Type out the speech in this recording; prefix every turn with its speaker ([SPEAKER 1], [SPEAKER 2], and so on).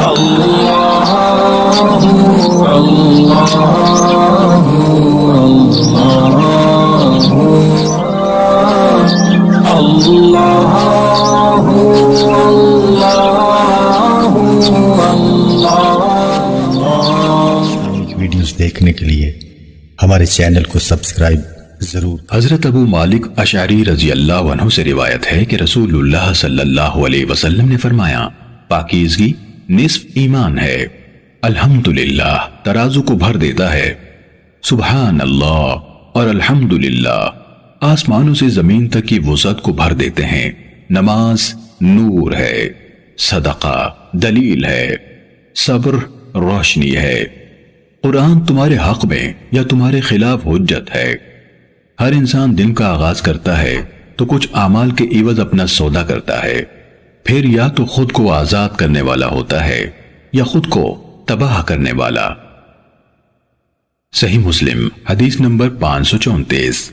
[SPEAKER 1] اللہ اللہ
[SPEAKER 2] videos دیکھنے کے لیے ہمارے چینل کو سبسکرائب ضرور۔
[SPEAKER 3] حضرت ابو مالک اشعری رضی اللہ عنہ سے روایت ہے کہ رسول اللہ صلی اللہ علیہ وسلم نے فرمایا، پاکیزگی نصف ایمان ہے۔ الحمدللہ ترازو کو بھر دیتا ہے، سبحان اللہ اور الحمدللہ آسمانوں سے زمین تک کی وسعت کو بھر دیتے ہیں۔ نماز نور ہے، صدقہ دلیل ہے، صبر روشنی ہے، قرآن تمہارے حق میں یا تمہارے خلاف حجت ہے۔ ہر انسان دن کا آغاز کرتا ہے تو کچھ اعمال کے عوض اپنا سودا کرتا ہے، پھر یا تو خود کو آزاد کرنے والا ہوتا ہے یا خود کو تباہ کرنے والا۔ صحیح مسلم حدیث نمبر 534۔